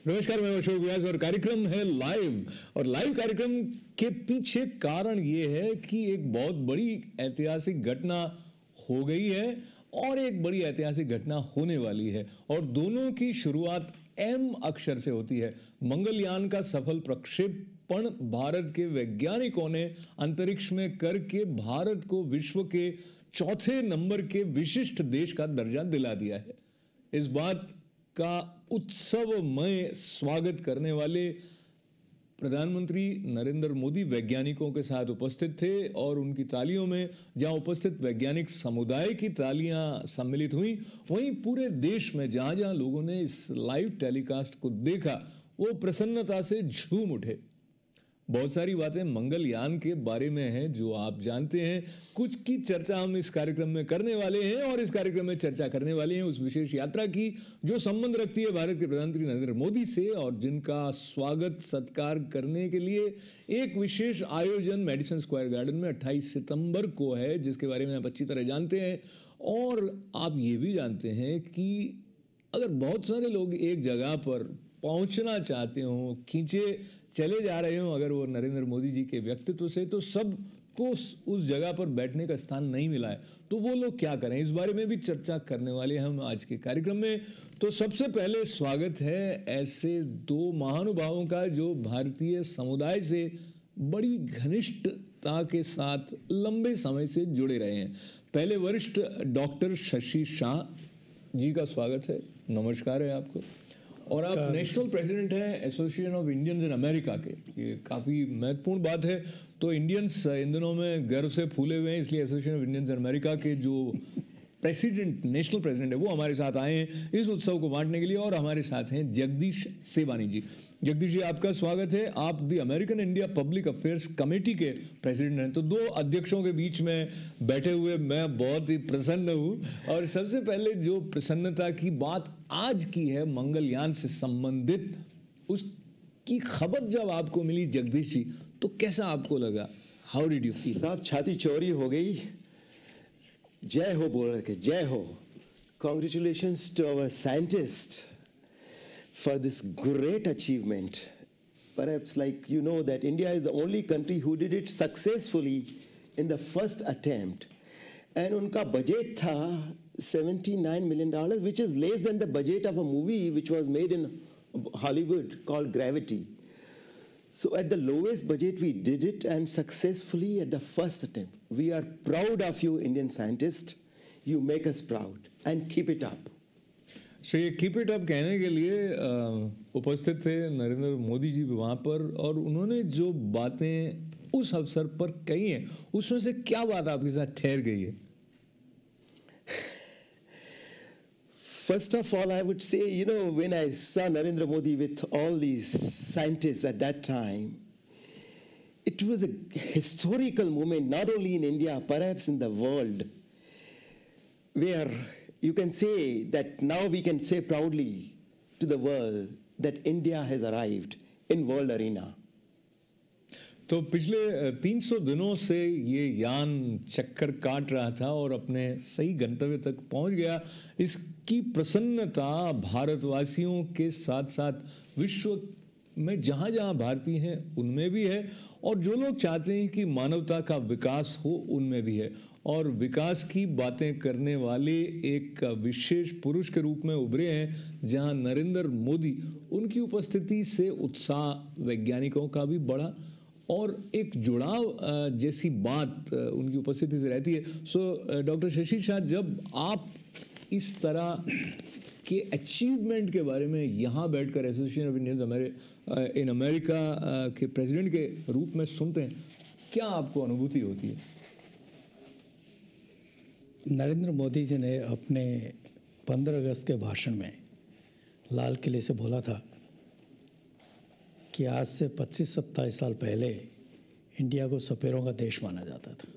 नमस्कार, मैं अशोक व्यास और कार्यक्रम है लाइव। और लाइव कार्यक्रम के पीछे कारण ये है कि एक बहुत बड़ी ऐतिहासिक घटना हो गई है और एक बड़ी ऐतिहासिक घटना होने वाली है, और दोनों की शुरुआत एम अक्षर से होती है। मंगलयान का सफल प्रक्षेपण भारत के वैज्ञानिकों ने अंतरिक्ष में करके भारत को विश्व के चौथे नंबर के विशिष्ट देश का दर्जा दिला दिया है। इस बात का उत्सवमय स्वागत करने वाले प्रधानमंत्री नरेंद्र मोदी वैज्ञानिकों के साथ उपस्थित थे, और उनकी तालियों में जहां उपस्थित वैज्ञानिक समुदाय की तालियां सम्मिलित हुई, वहीं पूरे देश में जहां जहां लोगों ने इस लाइव टेलीकास्ट को देखा वो प्रसन्नता से झूम उठे। बहुत सारी बातें मंगलयान के बारे में हैं जो आप जानते हैं, कुछ की चर्चा हम इस कार्यक्रम में करने वाले हैं, और इस कार्यक्रम में चर्चा करने वाले हैं उस विशेष यात्रा की जो संबंध रखती है भारत के प्रधानमंत्री नरेंद्र मोदी से, और जिनका स्वागत सत्कार करने के लिए एक विशेष आयोजन मेडिसन स्क्वायर गार्डन में 28 सितंबर को है, जिसके बारे में आप अच्छी तरह जानते हैं। और आप ये भी जानते हैं कि अगर बहुत सारे लोग एक जगह पर पहुंचना चाहते हो, खींचे चले जा रहे हो अगर वो नरेंद्र मोदी जी के व्यक्तित्व से, तो सबको उस जगह पर बैठने का स्थान नहीं मिला है, तो वो लोग क्या करें, इस बारे में भी चर्चा करने वाले हैं हम आज के कार्यक्रम में। तो सबसे पहले स्वागत है ऐसे दो महानुभावों का जो भारतीय समुदाय से बड़ी घनिष्ठता के साथ लंबे समय से जुड़े रहे हैं। पहले वरिष्ठ डॉक्टर शशि शाह जी का स्वागत है, नमस्कार है आपको। और आप नेशनल प्रेसिडेंट हैं association of Indians in America के, ये काफ़ी महत्वपूर्ण बात है। तो इंडियंस इन दिनों में गर्व से फूले हुए हैं, इसलिए association of Indians in America के जो प्रेसिडेंट, नेशनल प्रेसिडेंट है, वो हमारे साथ आए हैं इस उत्सव को बांटने के लिए। और हमारे साथ हैं जगदीश सेवानी जी। जगदीश जी, आपका स्वागत है। आप the American India public affairs committee के प्रेसिडेंट हैं, तो दो अध्यक्षों के बीच में बैठे हुए मैं बहुत ही प्रसन्न हूँ। और सबसे पहले जो प्रसन्नता की बात आज की है मंगलयान से संबंधित, उसकी खबर जब आपको मिली जगदीश जी, तो कैसा आपको लगा? How did you feel? साहब, छाती चौड़ी हो गई। जय हो बोल रहे थे, जय हो। Congratulations to our scientists for this great achievement. Perhaps, like you know, that India is the only country who did it successfully in the first attempt. And उनका budget था $79 million, which is less than the budget of a movie which was made in Hollywood called Gravity. So at the lowest budget we did it, and successfully at the first attempt. We are proud of you Indian scientists. You make us proud and keep it up. So ये keep it up कहने के लिए उपस्थित थे नरेंद्र मोदी जी वहाँ पर, और उन्होंने जो बातें उस अवसर पर कही हैं, उसमें से क्या बात आपके साथ ठहर गई है? First of all, I would say, you know, when I saw Narendra Modi with all these scientists at that time, it was a historical moment, not only in India, perhaps in the world, where you can say that now we can say proudly to the world that India has arrived in world arena. तो पिछले 300 दिनों से ये यान चक्कर काट रहा था और अपने सही गंतव्य तक पहुंच गया। इसकी प्रसन्नता भारतवासियों के साथ साथ विश्व में जहाँ जहाँ भारतीय हैं उनमें भी है, और जो लोग चाहते हैं कि मानवता का विकास हो उनमें भी है। और विकास की बातें करने वाले एक विशेष पुरुष के रूप में उभरे हैं, जहाँ नरेंद्र मोदी, उनकी उपस्थिति से उत्साह वैज्ञानिकों का भी बढ़ा और एक जुड़ाव जैसी बात उनकी उपस्थिति से रहती है। सो डॉक्टर शशि शाह, जब आप इस तरह के अचीवमेंट के बारे में यहाँ बैठकर association of Indians in America के प्रेसिडेंट के रूप में सुनते हैं, क्या आपको अनुभूति होती है? नरेंद्र मोदी जी ने अपने 15 अगस्त के भाषण में लाल किले से बोला था कि आज से 25-27 साल पहले इंडिया को सपेरों का देश माना जाता था,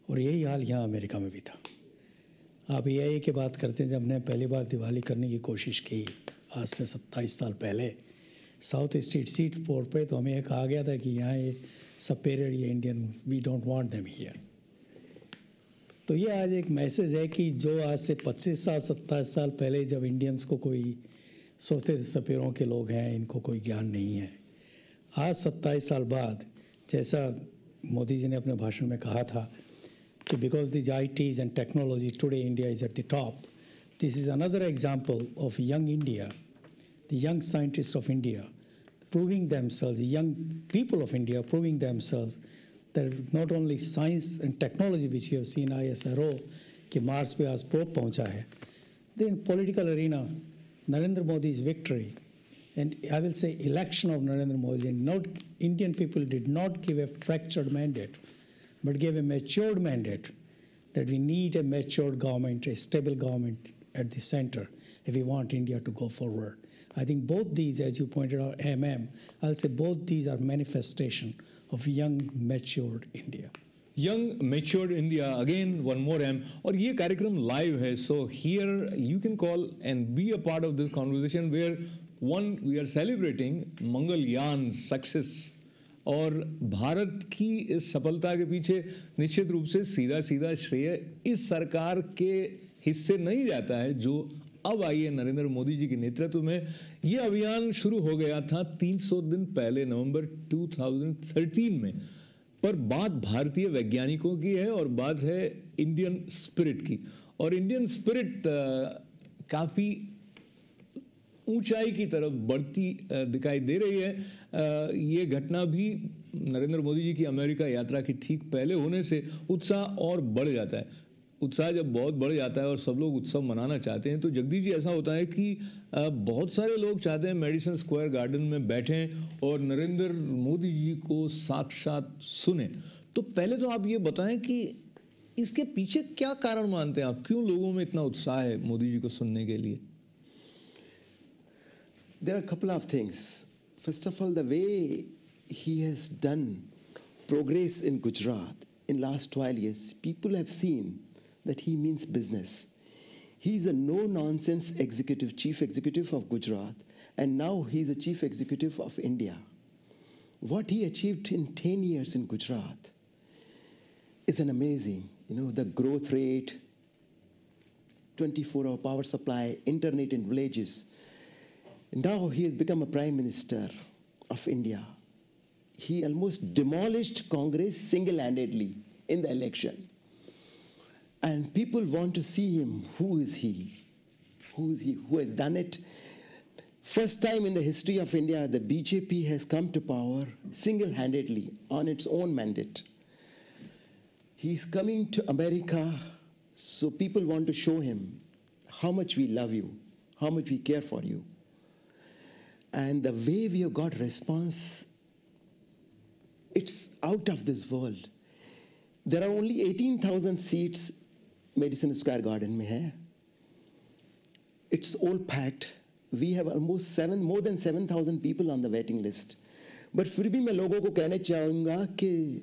और यही हाल यहाँ अमेरिका में भी था। आप एआई की बात करते हैं, जब हमने पहली बार दिवाली करने की कोशिश की आज से 27 साल पहले साउथ स्ट्रीट सीट पोर्ट पे, तो हमें ये कहा गया था कि यहाँ ये सपेरियर, ये Indian, we don't want them here. तो ये आज एक मैसेज है कि जो आज से 25 साल 27 साल पहले जब इंडियंस को कोई सोचते थे सपेरों के लोग हैं, इनको कोई ज्ञान नहीं है। आज 27 साल बाद, जैसा मोदी जी ने अपने भाषण में कहा था कि because this ITs and technology today India is at the top, this is another example of young India, the young scientist of India proving themselves, young people of India proving themselves that not only science and technology which you have seen ISRO कि Mars पे आज probe पहुंचा है, then political arena Narendra Modi's victory and I will say election of Narendra Modi, and not Indian people did not give a fractured mandate but gave a matured mandate that we need a matured government, a stable government at the center if we want India to go forward. I think both these, as you pointed out, I'll say both these are manifestation of young, matured India. Young Matured India, again one more M, और ये कार्यक्रम live है, so here you can call and be a part of this conversation where one we are celebrating Mangalyaan success, और भारत की इस सफलता के पीछे निश्चित रूप से सीधा सीधा श्रेय इस सरकार के हिस्से नहीं जाता है जो अब आई है नरेंद्र मोदी जी के नेतृत्व में। ये अभियान शुरू हो गया था 300 दिन पहले नवंबर 2013 में, पर बात भारतीय वैज्ञानिकों की है और बात है इंडियन स्पिरिट की, और इंडियन स्पिरिट काफ़ी ऊंचाई की तरफ बढ़ती दिखाई दे रही है। ये घटना भी नरेंद्र मोदी जी की अमेरिका यात्रा की ठीक पहले होने से उत्साह और बढ़ जाता है। उत्साह जब बहुत बढ़ जाता है और सब लोग उत्सव मनाना चाहते हैं, तो जगदीश जी ऐसा होता है कि बहुत सारे लोग चाहते हैं मेडिसन स्क्वायर गार्डन में बैठें और नरेंद्र मोदी जी को साक्षात सुने। तो पहले तो आप ये बताएं कि इसके पीछे क्या कारण मानते हैं आप, क्यों लोगों में इतना उत्साह है मोदी जी को सुनने के लिए? There are a couple of things. First of all, the way he has done progress in Gujarat in last 12 years, people have seen that he means business. He is a no-nonsense executive, chief executive of Gujarat, and now he is a chief executive of India. What he achieved in 10 years in Gujarat is an amazing, the growth rate, 24-hour power supply, internet in villages. Now he has become a prime minister of India. He almost demolished Congress single-handedly in the election. And people want to see him. Who is he? Who is he? Who has done it? First time in the history of India, the BJP has come to power single-handedly on its own mandate. He's coming to America, so people want to show him how much we love you, how much we care for you. And the way we have got response, it's out of this world. There are only 18,000 seats Madison Square Garden mein hai. It's all packed. We have almost more than 7,000 people on the waiting list. But फिर भी मैं लोगों को कहना चाहूँगा कि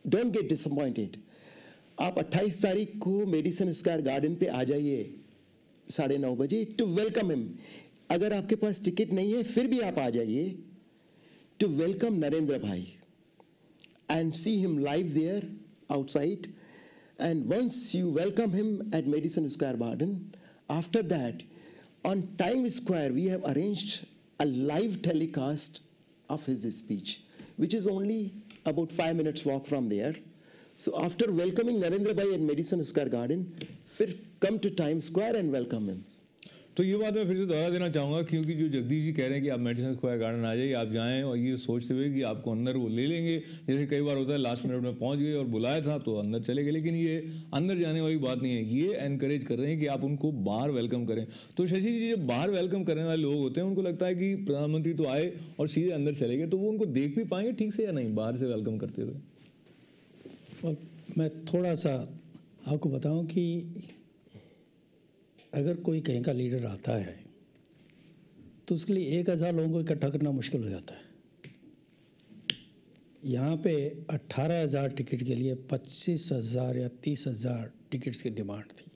don't get disappointed. आप 28 तारीख को मेडिसन स्क्वायर गार्डन पे आ जाइए 9:30 बजे to welcome him. अगर आपके पास टिकट नहीं है फिर भी आप आ जाइए to welcome नरेंद्र भाई and see him live there outside. And once you welcome him at Madison Square Garden, after that, on Times Square, we have arranged a live telecast of his speech, which is only about 5 minutes walk from there. So after welcoming Narendra Bhai at Madison Square Garden, come to Times Square and welcome him. तो ये बात मैं फिर से दोहरा देना चाहूँगा, क्योंकि जो जगदीश जी कह रहे हैं कि आप मेडिसन स्क्वायर गार्डन आ जाइए, आप जाएं और ये सोचते हुए कि आपको अंदर वो ले लेंगे, जैसे कई बार होता है लास्ट मिनट में पहुंच गए और बुलाया था तो अंदर चले गए, लेकिन ये अंदर जाने वाली बात नहीं है। ये एनकरेज कर रहे हैं कि आप उनको बाहर वेलकम करें। तो शशि जी, जब बाहर वेलकम करने वाले लोग होते हैं उनको लगता है कि प्रधानमंत्री तो आए और सीधे अंदर चले गए, तो वो उनको देख भी पाएंगे ठीक से या नहीं बाहर से वेलकम करते हुए? और मैं थोड़ा सा आपको बताऊं कि अगर कोई कहीं का लीडर आता है तो उसके लिए 1000 लोगों को इकट्ठा करना मुश्किल हो जाता है। यहाँ पे 18,000 टिकट के लिए 25,000 या 30,000 टिकट्स की डिमांड थी।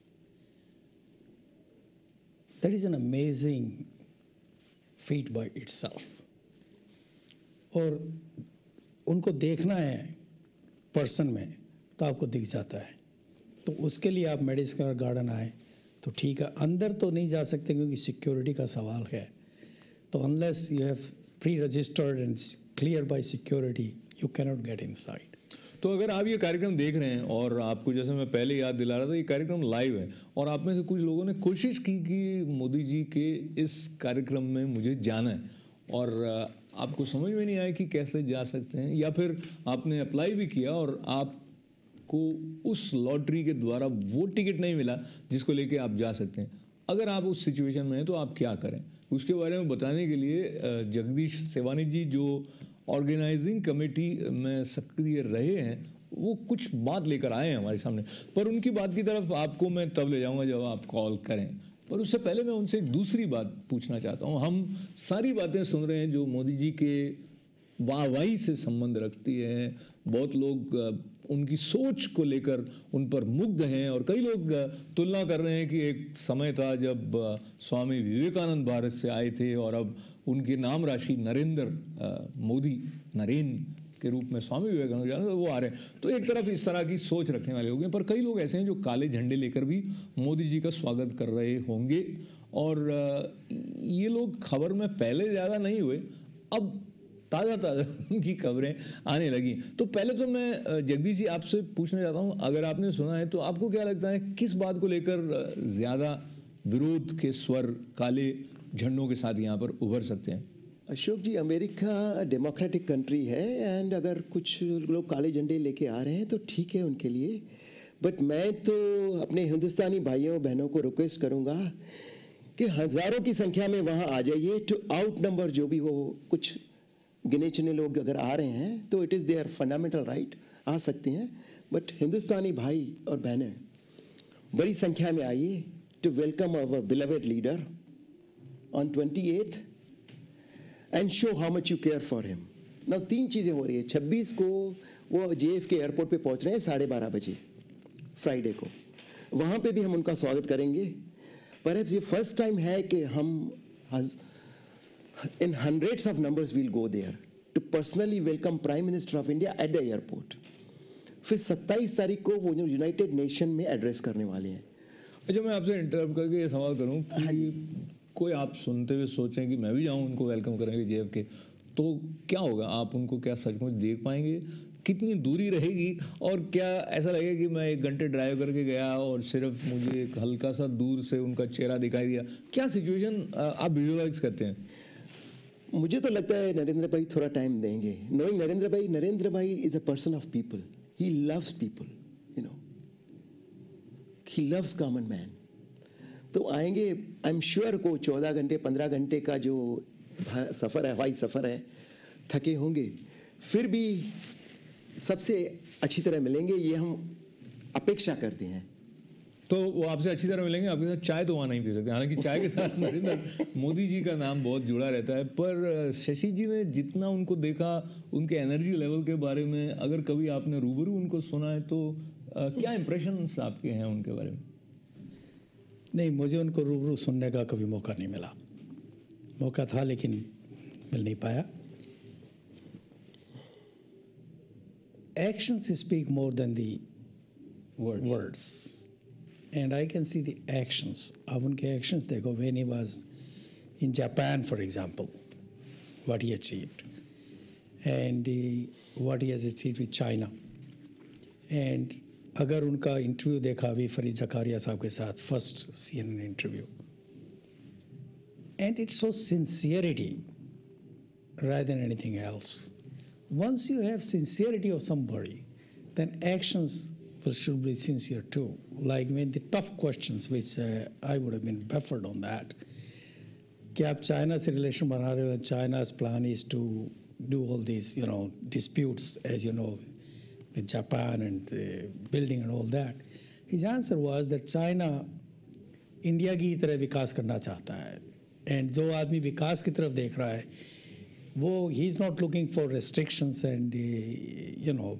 That is an amazing feet by itself. और उनको देखना है पर्सन में तो आपको दिख जाता है। तो उसके लिए आप मेडिसन स्क्वायर गार्डन आए तो ठीक है। अंदर तो नहीं जा सकते क्योंकि सिक्योरिटी का सवाल है, तो unless you have pre-registered and it's cleared by security, you cannot get inside. तो अगर आप ये कार्यक्रम देख रहे हैं और आपको जैसे मैं पहले याद दिला रहा था ये कार्यक्रम लाइव है और आप में से कुछ लोगों ने कोशिश की कि मोदी जी के इस कार्यक्रम में मुझे जाना है और आपको समझ में नहीं आया कि कैसे जा सकते हैं या फिर आपने अप्लाई भी किया और आपको उस लॉटरी के द्वारा वो टिकट नहीं मिला जिसको लेके आप जा सकते हैं। अगर आप उस सिचुएशन में हैं तो आप क्या करें, उसके बारे में बताने के लिए जगदीश सेवानी जी जो ऑर्गेनाइजिंग कमेटी में सक्रिय रहे हैं वो कुछ बात लेकर आए हैं हमारे सामने, पर उनकी बात की तरफ आपको मैं तब ले जाऊंगा जब आप कॉल करें। पर उससे पहले मैं उनसे एक दूसरी बात पूछना चाहता हूं। हम सारी बातें सुन रहे हैं जो मोदी जी के वाहवाही से संबंध रखती है, बहुत लोग उनकी सोच को लेकर उन पर मुग्ध हैं और कई लोग तुलना कर रहे हैं कि एक समय था जब स्वामी विवेकानंद भारत से आए थे और अब उनके नाम राशि नरेंद्र मोदी नरेंद्र के रूप में स्वामी विवेकानंद वो आ रहे हैं। तो एक तरफ इस तरह की सोच रखने वाले होंगे, पर कई लोग ऐसे हैं जो काले झंडे लेकर भी मोदी जी का स्वागत कर रहे होंगे और ये लोग खबर में पहले ज़्यादा नहीं हुए, अब ताज़ा उनकी खबरें आने लगी। तो पहले तो मैं जगदीश जी आपसे पूछना चाहता हूँ, अगर आपने सुना है तो आपको क्या लगता है किस बात को लेकर ज़्यादा विरोध के स्वर काले झंडों के साथ यहाँ पर उभर सकते हैं? अशोक जी, अमेरिका डेमोक्रेटिक कंट्री है एंड अगर कुछ लोग काले झंडे लेके आ रहे हैं तो ठीक है उनके लिए, बट मैं तो अपने हिंदुस्तानी भाइयों बहनों को रिक्वेस्ट करूँगा कि हज़ारों की संख्या में वहाँ आ जाइए टू आउट नंबर जो भी वो कुछ गिने चुने लोग अगर आ रहे हैं तो it is their fundamental right, आ सकते हैं, बट हिंदुस्तानी भाई और बहनें बड़ी संख्या में आइए to welcome our beloved leader on 28th and show how much you care for him. Now 3 चीज़ें हो रही है। 26 को वो JFK एयरपोर्ट पे पहुंच रहे हैं 12:30 बजे फ्राइडे को, वहाँ पे भी हम उनका स्वागत करेंगे। परहैप्स ये फर्स्ट टाइम है कि हम in hundreds of numbers we'll go there to personally welcome Prime Minister of India at the airport. फिर 27 तारीख को वो यूनाइटेड नेशन में एड्रेस करने वाले हैं। अच्छा, मैं आपसे इंटरप्ट करके ये सवाल करूं कि कोई आप सुनते हुए सोचें कि मैं भी जाऊं उनको वेलकम करेंगे JFK, तो क्या होगा? आप उनको क्या सचमुच देख पाएंगे? कितनी दूरी रहेगी और क्या ऐसा लगेगा कि मैं 1 घंटे ड्राइव करके गया और सिर्फ मुझे एक हल्का सा दूर से उनका चेहरा दिखाई दिया? क्या सिचुएशन आप विजुअलाइज करते हैं? मुझे तो लगता है नरेंद्र भाई थोड़ा टाइम देंगे। नोइंग नरेंद्र भाई is a person of people, he loves people, you know, he loves common man. तो आएंगे, आई एम श्योर को 14 घंटे 15 घंटे का जो सफ़र है, हवाई सफ़र है, थके होंगे, फिर भी सबसे अच्छी तरह मिलेंगे, ये हम अपेक्षा करते हैं। तो वो आपसे अच्छी तरह मिलेंगे, आपके साथ चाय तो वहाँ नहीं पी सकते, हालांकि चाय के साथ नरेंद्र मोदी जी का नाम बहुत जुड़ा रहता है। पर शशि जी ने जितना उनको देखा, उनके एनर्जी लेवल के बारे में अगर कभी आपने रूबरू उनको सुना है तो क्या इंप्रेशंस आपके हैं उनके बारे में? नहीं, मुझे उनको रूबरू सुनने का कभी मौका नहीं मिला। मौका था लेकिन मिल नहीं पाया। Actions speak more than the words. And I can see the actions. अब उनके actions देखो, when he was in Japan, for example, what he achieved, and what he has achieved with China. And अगर उनका interview देखा अभी फरीद ज़कारिया साहब के साथ, first CNN interview, and it shows sincerity rather than anything else. Once you have sincerity of somebody, then actions should be sincere too. Like when the tough questions, which I would have been baffled on that, कि आप China से relation बना रहे हो, China's plan is to do all these, you know, disputes, as you know, with Japan and building and all that. His answer was that China India की तरह विकास करना चाहता है, and जो आदमी विकास की तरफ देख रहा है वो he is not looking for restrictions and you know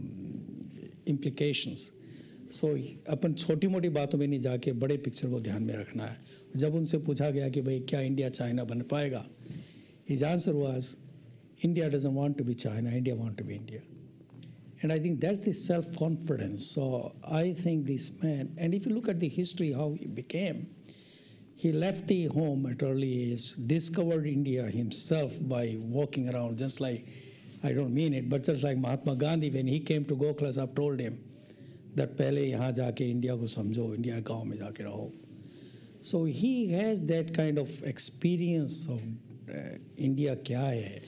implications. So अपन छोटी मोटी बातों में नहीं जाके बड़े पिक्चर को ध्यान में रखना है। जब उनसे पूछा गया कि भाई क्या इंडिया चाइना बन पाएगा, his answer was India doesn't want to be China, India want to be India. And I think that's the self-confidence. So I think this man, and if you look at the history how he became, He left the home at early age, discovered India himself by walking around, just like, I don't mean it, but just like Mahatma Gandhi, when he came to Gokula Sahib told him that पहले यहाँ जाके India को समझो, India गांव में जाके रहो. So he has that kind of experience of India क्या है.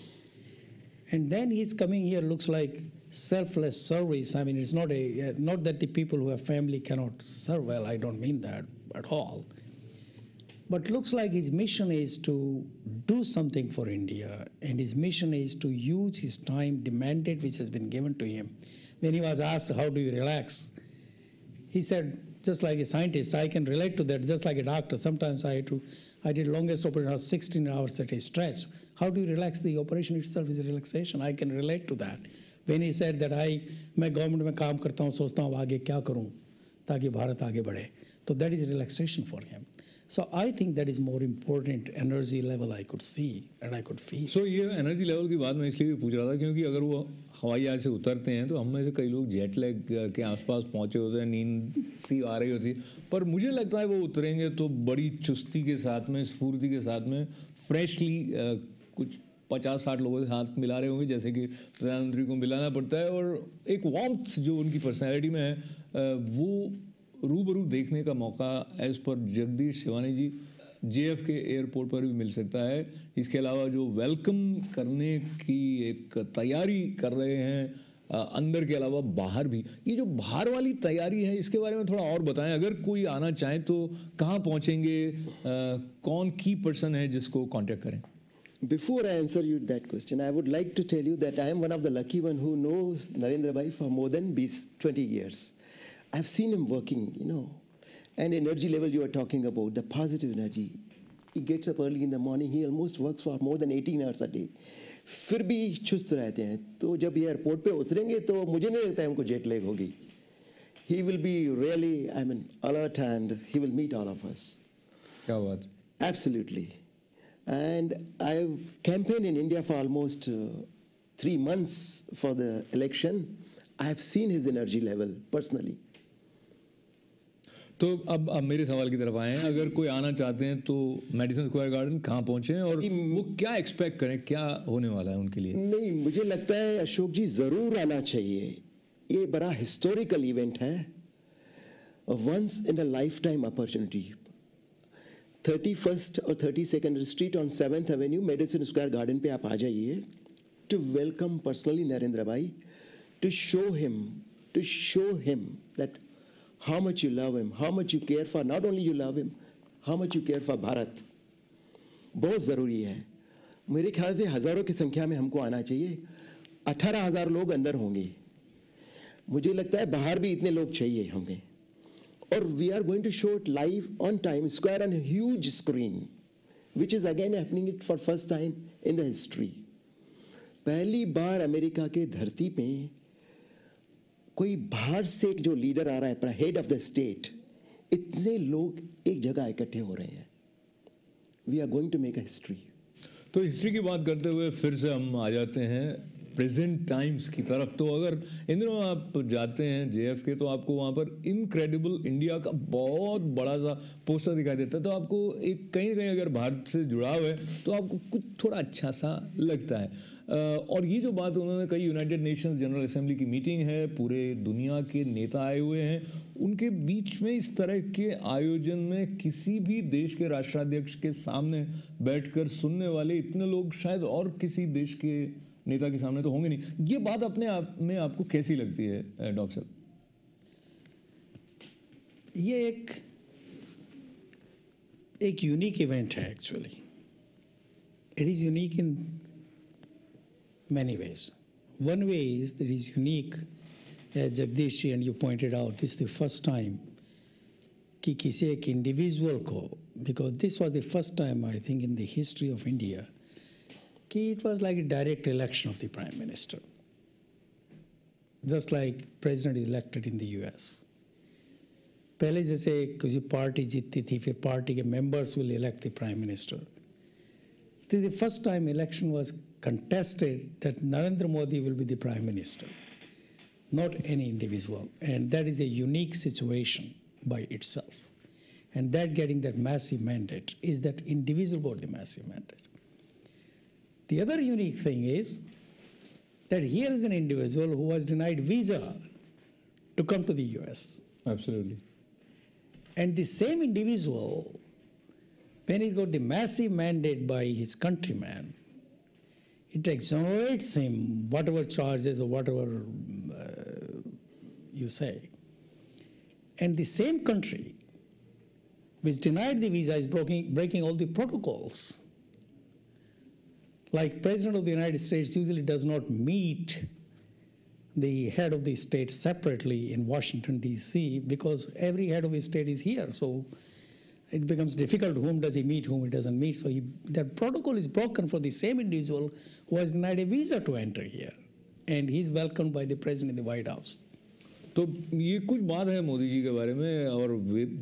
And then he's coming here, looks like selfless service. I mean, it's not that the people who have family cannot serve well. I don't mean that at all. But looks like his mission is to do something for India, and his mission is to use his time, the mandate which has been given to him. When he was asked, how do you relax? He said, just like a scientist, I can relate to that, just like a doctor. Sometimes I did longest operation, 16 hours at a stretch. How do you relax? The operation itself is a relaxation. I can relate to that. When he said that मैं government में काम करता हूँ, सोचता हूँ आगे क्या करूँ ताकि भारत आगे बढ़े. So that is a relaxation for him. So I think that is more important energy level I could see and I could feel. So ये एनर्जी लेवल की बात मैं इसलिए भी पूछ रहा था क्योंकि अगर वो हवाई जहाज से उतरते हैं तो हम में से कई लोग जेट लैग के आसपास पहुंचे होते हैं, नींद सी आ रही होती है, पर मुझे लगता है वो उतरेंगे तो बड़ी चुस्ती के साथ में, स्फूर्ति के साथ में, फ्रेशली कुछ 50-60 लोगों के हाथ मिला रहे होंगे जैसे कि प्रधानमंत्री को मिलाना पड़ता है, और एक वार्मथ जो उनकी पर्सनैलिटी में है वो रूबरू देखने का मौका एज पर जगदीश शिवानी जी JFK एयरपोर्ट पर भी मिल सकता है. इसके अलावा जो वेलकम करने की एक तैयारी कर रहे हैं अंदर के अलावा बाहर भी, ये जो बाहर वाली तैयारी है इसके बारे में थोड़ा और बताएं. अगर कोई आना चाहे तो कहाँ पहुँचेंगे, कौन की पर्सन है जिसको कांटेक्ट करें? Before I answer you that question, I would like to tell you that I am one of the lucky one who knows Narendra Bhai for more than 20 years. I've seen him working, and energy level you are talking about, the positive energy. He gets up early in the morning, he almost works for more than 18 hours a day. फिर भी चुस्त रहते हैं. तो जब ये airport पे उतरेंगे तो मुझे नहीं लगता है उनको जेट लैग होगी. He will be really, alert and he will meet all of us. क्या बात? Absolutely. And I've campaigned in India for almost 3 months for the election. I have seen his energy level personally. तो अब मेरे सवाल की तरफ आए हैं. अगर कोई आना चाहते हैं तो मेडिसन स्क्वायर गार्डन कहाँ पहुँचे और वो क्या एक्सपेक्ट करें, क्या होने वाला है उनके लिए? नहीं, मुझे लगता है अशोक जी ज़रूर आना चाहिए. ये बड़ा हिस्टोरिकल इवेंट है, once in a lifetime opportunity. 31st और 32nd street on 7th avenue Madison Square Garden पे आप आ जाइए टू वेलकम पर्सनली नरेंद्र भाई, to show him that how much you love him, how much you care for, not only you love him, how much you care for Bharat. बहुत ज़रूरी है. मेरे ख्याल से हज़ारों की संख्या में हमको आना चाहिए. 18,000 लोग अंदर होंगे. मुझे लगता है बाहर भी इतने लोग चाहिए होंगे. और we are going to show it live on Times Square on a huge screen, which is again happening it for first time in the history. पहली बार अमेरिका के धरती पे कोई बाहर से जो लीडर आ रहा है, हेड ऑफ द स्टेट, इतने लोग एक जगह इकट्ठे हो रहे हैं. We are going to make a history. तो हिस्ट्री की बात करते हुए फिर से हम आ जाते हैं प्रेजेंट टाइम्स की तरफ. तो अगर इन दिनों आप जाते हैं JFK तो आपको वहाँ पर इनक्रेडिबल इंडिया का बहुत बड़ा सा पोस्टर दिखाई देता है. तो आपको एक कहीं ना कहीं अगर भारत से जुड़ाव है तो आपको कुछ थोड़ा अच्छा सा लगता है. और ये जो बात उन्होंने कही, यूनाइटेड नेशंस जनरल असेंबली की मीटिंग है, पूरे दुनिया के नेता आए हुए हैं, उनके बीच में इस तरह के आयोजन में किसी भी देश के राष्ट्राध्यक्ष के सामने बैठकर सुनने वाले इतने लोग शायद और किसी देश के नेता के सामने तो होंगे नहीं. ये बात अपने आप में आपको कैसी लगती है डॉक्टर साहब? ये एक यूनिक इवेंट है actually. It is unique in many ways. One way is that it is unique, as Jagdish and you pointed out, this is the first time कि किसी एक individual को, because this was the first time I think in the history of India कि it was like a direct election of the Prime Minister, just like President is elected in the US. पहले जैसे किसी party जीतती थी, फिर party के members will elect the Prime Minister. This is the first time election was contested that Narendra Modi will be the Prime Minister, not any individual. And that is a unique situation by itself. and that getting that massive mandate is that individual got the massive mandate. The other unique thing is that here is an individual who was denied visa to come to the US. Absolutely. And the same individual, when he got the massive mandate by his countrymen, it exonerates him, whatever charges or whatever you say. And the same country which denied the visa is breaking all the protocols. Like President of the United States usually does not meet the head of the state separately in Washington, D.C., because every head of his state is here. So it becomes difficult. Whom does he meet, whom he doesn't meet. So that protocol is broken for the same individual who has denied a visa to enter here. And he's welcomed by the president in the White House. तो ये कुछ बात है मोदी जी के बारे में, और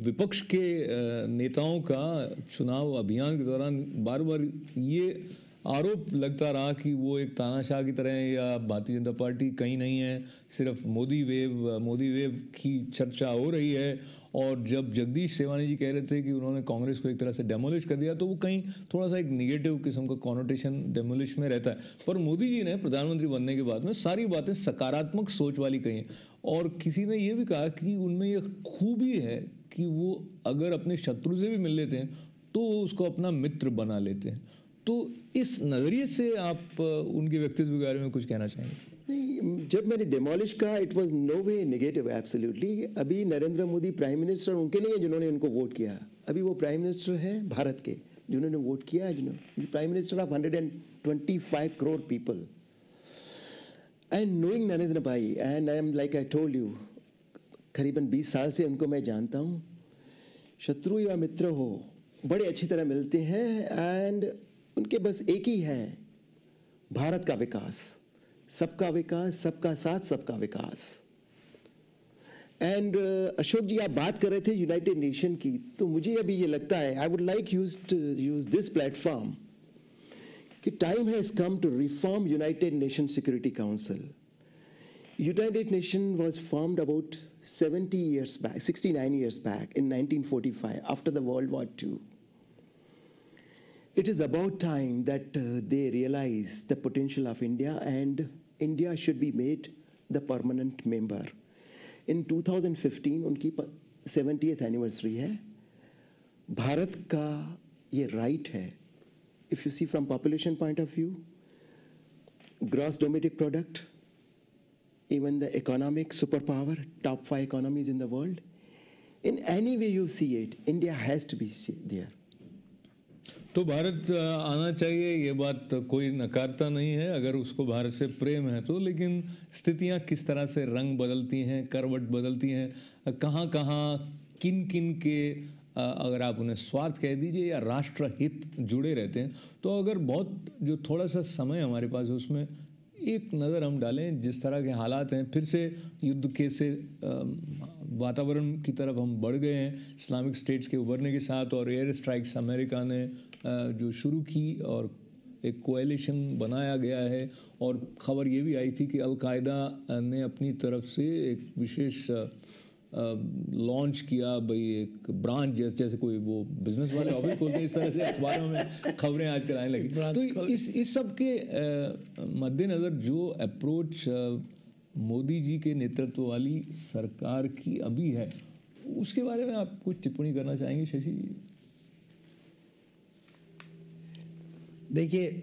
विपक्ष के नेताओं का चुनाव अभियान के दौरान बार बार ये आरोप लगता रहा कि वो एक तानाशाह की तरह है, या भारतीय जनता पार्टी कहीं नहीं है, सिर्फ मोदी वेव की चर्चा हो रही है। और जब जगदीश सेवानी जी कह रहे थे कि उन्होंने कांग्रेस को एक तरह से डेमोलिश कर दिया, तो वो कहीं थोड़ा सा एक निगेटिव किस्म का कॉनोटेशन डेमोलिश में रहता है। पर मोदी जी ने प्रधानमंत्री बनने के बाद में सारी बातें सकारात्मक सोच वाली कही हैं, और किसी ने ये भी कहा कि उनमें ये खूबी है कि वो अगर अपने शत्रु से भी मिल लेते हैं तो उसको अपना मित्र बना लेते हैं। तो इस नज़रिए से आप उनके व्यक्तित्व के बारे में कुछ कहना चाहेंगे? नहीं, जब मैंने डेमोलिश कहा it was no way negative, absolutely. अभी नरेंद्र मोदी प्राइम मिनिस्टर उनके नहीं है जिन्होंने उनको वोट किया, अभी वो प्राइम मिनिस्टर हैं भारत के जिन्होंने वोट किया है, जिन्होंने prime minister of 125 crore people. And knowing Narendra bhai, and I am like I told you, करीबन 20 साल से उनको मैं जानता हूँ। शत्रु या मित्र हो, बड़े अच्छी तरह मिलते हैं, एंड उनके बस एक ही है, भारत का विकास, सबका विकास, सबका साथ, सबका विकास। एंड अशोक जी, आप बात कर रहे थे यूनाइटेड नेशन की, तो मुझे अभी ये लगता है, I would like use this platform कि time has come to reform United Nation Security Council. United Nations was formed about 70 years back, 69 years back in 1945 after the World War II. It is about time that they realize the potential of India, and India should be made the permanent member. In 2015 उनकी 70th anniversary है। भारत का ये right है। If you see from population point of view, gross domestic product, even the economic superpower, top 5 economies in the world, in any way you see it, India has to be there. तो भारत आना चाहिए, ये बात कोई नकारता नहीं है अगर उसको भारत से प्रेम है तो। लेकिन स्थितियां किस तरह से रंग बदलती हैं, करवट बदलती हैं, कहाँ कहाँ किन किन के अगर आप उन्हें स्वार्थ कह दीजिए या राष्ट्र हित जुड़े रहते हैं, तो अगर बहुत जो थोड़ा सा समय हमारे पास है उसमें एक नज़र हम डालें जिस तरह के हालात हैं, फिर से युद्ध के से वातावरण की तरफ हम बढ़ गए हैं इस्लामिक स्टेट्स के उभरने के साथ, और एयर स्ट्राइक्स अमेरिका ने जो शुरू की और एक कोएलिशन बनाया गया है। और ख़बर ये भी आई थी कि अलकायदा ने अपनी तरफ से एक विशेष लॉन्च किया, भाई एक ब्रांच, जैसे कोई वो बिजनेस वाले ऑफिस खोलते हैं, इस तरह से अखबारों में खबरें आजकल आने लगी। तो इस सब के मद्देनज़र जो अप्रोच मोदी जी के नेतृत्व वाली सरकार की अभी है, उसके बारे में आप कुछ टिप्पणी करना चाहेंगे शशि जी? देखिए,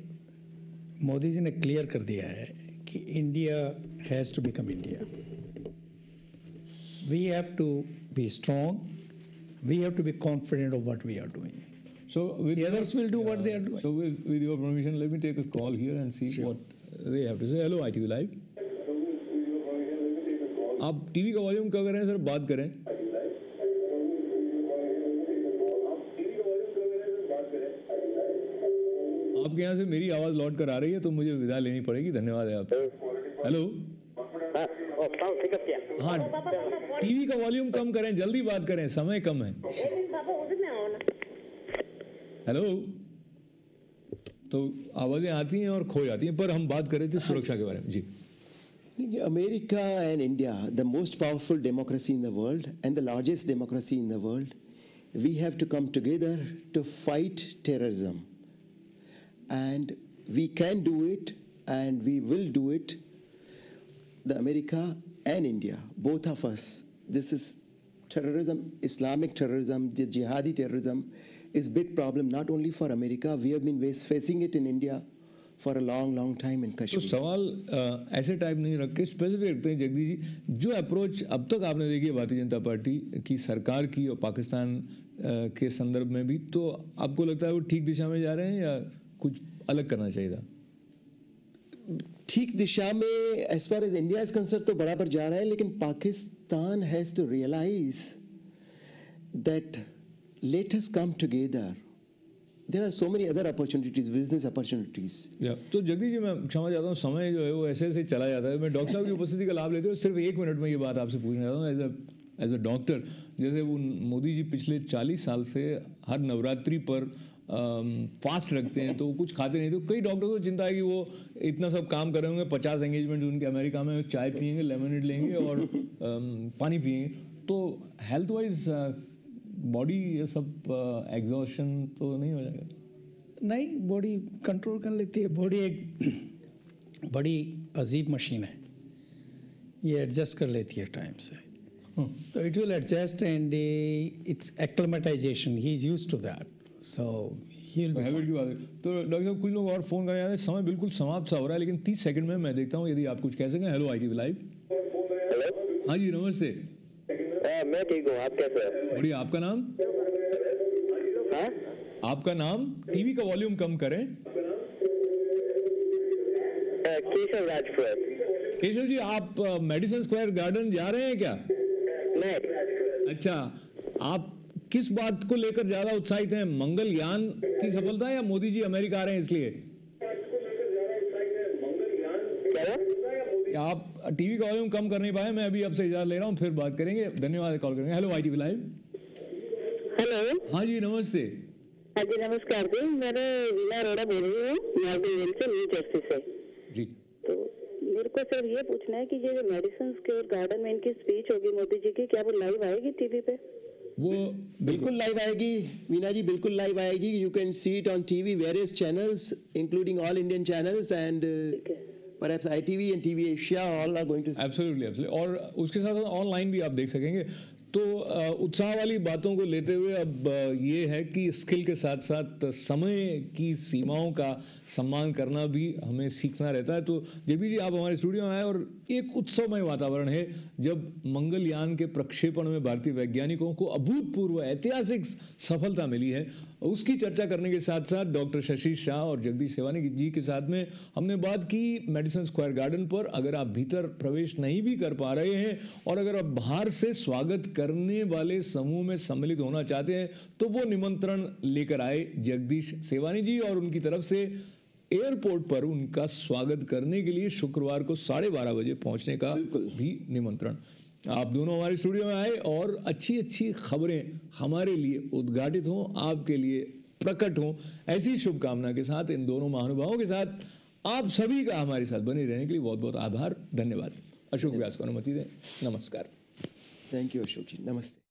मोदी जी ने क्लियर कर दिया है कि India has to become India. We have to be strong. We have to be confident of what we are doing. So the others will do what they are doing. So with your permission, let me take a call here and see what they have to say. Hello, ITV Live. आप TV का volume कम करें sir, बात करें। आपके यहाँ से मेरी आवाज़ लौट कर आ रही है तो मुझे विदा लेनी पड़ेगी। धन्यवाद है आप। हेलो, हाँ, टीवी का वॉल्यूम कम करें, जल्दी बात करें, समय कम है। हेलो, तो आवाज़ें आती हैं और खो जाती हैं, पर हम बात कर रहे थे सुरक्षा के बारे में। जी, America and India, the most powerful democracy in the world and the largest democracy in the world, we have to come together to fight terrorism. And we can do it, and we will do it, the America and India, both of us. This is terrorism, Islamic terrorism, the jihadi terrorism is big problem, not only for America. We have been facing it in India for a long time in तो Kashmir. सवाल ऐसे type नहीं रख के specific रखते हैं जगदीश जी, जो approach अब तक आपने देखी है भारतीय जनता पार्टी की सरकार की और पाकिस्तान के संदर्भ में भी, तो आपको लगता है वो ठीक दिशा में जा रहे हैं या कुछ अलग करना चाहिए था? ठीक दिशा में as far as India is concern तो बराबर जा रहा है, लेकिन Pakistan has to realise that let us come together. There are so many other opportunities, business opportunities. तो जगदीश जी, मैं क्षमा चाहता हूँ, समय जो है वो ऐसे ऐसे चला जाता है. मैं डॉक्टर साहब की उपस्थिति का लाभ लेते हुए सिर्फ 1 मिनट में ये बात आपसे पूछना चाहता हूँ एज अ डॉक्टर. जैसे वो मोदी जी पिछले 40 साल से हर नवरात्रि पर फास्ट रखते हैं, तो वो कुछ खाते नहीं. तो कई डॉक्टरों को चिंता है कि वो इतना सब काम कर रहे होंगे, 50 एंगेजमेंट उनके अमेरिका में, चाय पियेंगे, लेमनेड लेंगे और पानी पियेंगे, तो हेल्थ वाइज बॉडी ये सब एग्जॉशन तो नहीं हो जाएगा? नहीं, बॉडी कंट्रोल कर लेती है. बॉडी एक बड़ी अजीब मशीन है, ये एडजस्ट कर लेती है टाइम से. तो it will adjust and it's acclimatisation, he is used to that, so he will be habit की बात है. तो डॉक्टर साहब, कुछ लोग और फोन कर रहे हैं, समय बिल्कुल समाप्त सा हो रहा है, लेकिन 30 सेकंड में मैं देखता हूँ यदि आप कुछ कह सकें. Hello ITV live. हेलो. हाँ जी, नमस्ते. मैं ठीक हूँ, आप कैसे हैं? बढ़िया. आपका नाम? हाँ? आपका नाम? टीवी का वॉल्यूम कम करें. केशव राजपूत. केशव जी, आप मेडिसन स्क्वायर गार्डन जा रहे हैं क्या? नहीं. अच्छा, आप किस बात को लेकर ज्यादा उत्साहित हैं, मंगलयान की सफलता या मोदी जी अमेरिका आ रहे हैं इसलिए? क्या? आप टीवी का वॉल्यूम कम कर नहीं पाए. मैं अभी आपसे इजाजत ले रहा हूँ, फिर बात करेंगे. धन्यवाद कॉल करेंगे. Hello ITV live. हेलो. हाँ जी, नमस्ते. हाँ जी, नमस्कार जी. मैं रीना अरोड़ा बोल रही हूँ, नॉर्थ से, न्यू जर्सी से जी. तो मेरे को सर ये पूछना है कि ये जो मेडिसिन स्क्वायर गार्डन में इनकी स्पीच होगी मोदी जी की, क्या वो लाइव आएगी टीवी पे? वो बिल्कुल लाइव आएगी वीना जी, बिल्कुल लाइव आएगी. You can see it on TV, various channels including all Indian channels and perhaps ITV and TV Asia all are going to see. Absolutely. और उसके साथ ऑनलाइन भी आप देख सकेंगे. तो उत्साह वाली बातों को लेते हुए अब ये है कि स्किल के साथ साथ समय की सीमाओं का सम्मान करना भी हमें सीखना रहता है. तो जगदीश जी, आप हमारे स्टूडियो में आए और एक उत्सवमय वातावरण है जब मंगलयान के प्रक्षेपण में भारतीय वैज्ञानिकों को अभूतपूर्व ऐतिहासिक सफलता मिली है. उसकी चर्चा करने के साथ साथ डॉक्टर शशि शाह और जगदीश सेवानी जी के साथ में हमने बात की मेडिसन स्क्वायर गार्डन पर. अगर आप भीतर प्रवेश नहीं भी कर पा रहे हैं और अगर आप बाहर से स्वागत करने वाले समूह में सम्मिलित होना चाहते हैं, तो वो निमंत्रण लेकर आए जगदीश सेवानी जी, और उनकी तरफ से एयरपोर्ट पर उनका स्वागत करने के लिए शुक्रवार को 12:30 बजे पहुंचने का भी निमंत्रण. आप दोनों हमारे स्टूडियो में आए और अच्छी अच्छी खबरें हमारे लिए उद्घाटित हों, आपके लिए प्रकट हों, ऐसी शुभकामना के साथ इन दोनों महानुभावों के साथ आप सभी का हमारे साथ बने रहने के लिए बहुत बहुत आभार. धन्यवाद. अशोक व्यास को अनुमति दें. नमस्कार. थैंक यू अशोक जी. नमस्ते.